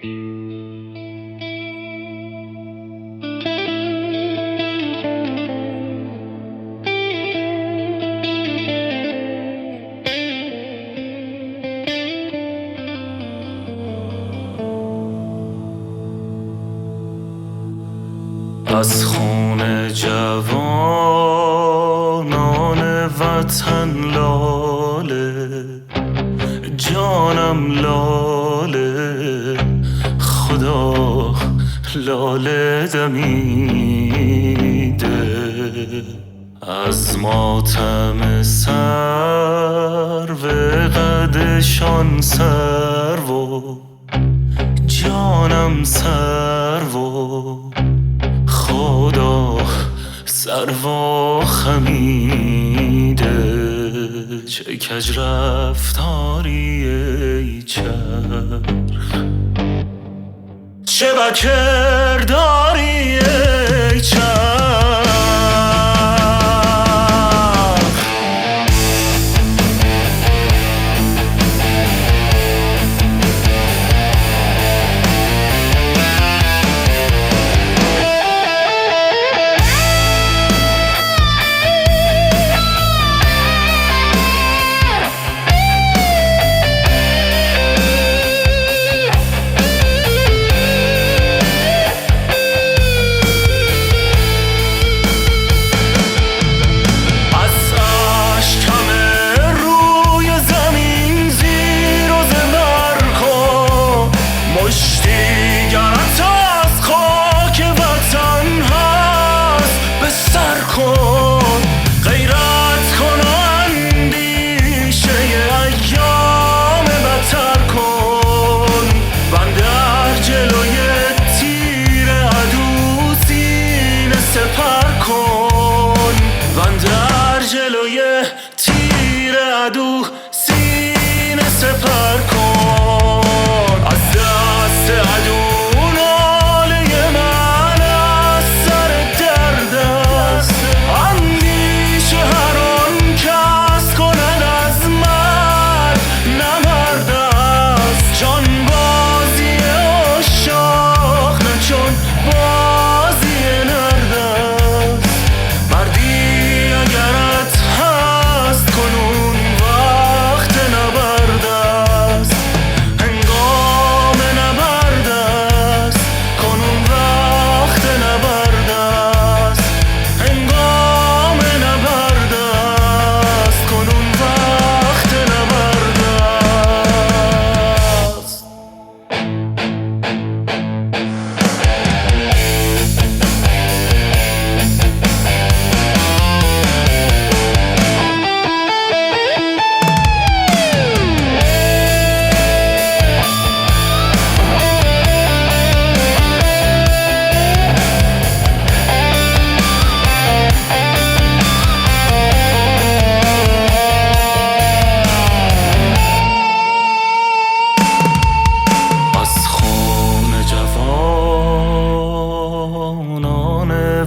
از خون جوانان وطن لاله، جانم لاله، خدا لاله دمیده. از ماتم سرو قدشان سرو، جانم سرو، خدا سرو خمیده. چه کج رفتاری ای چرخ، چه بد کرداری ای چرخ. جلوی تیر عدو سینه سپر کن. از دست عدو ناله من از سر درد است. اندیشه هر آن کس کند از مرد نمرد است. جان بازی عشاق نه چون بازی نرد است. مردی اگرت هست کنون وقت نبرد است. هنگام نبرد است کنون وقت نبرد است. هنگام نبرد است کنون وقت نبرد است.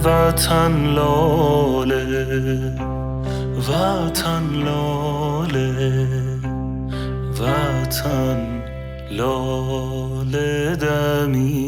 وطن لاله، وطن لاله، وطن لاله دمیده.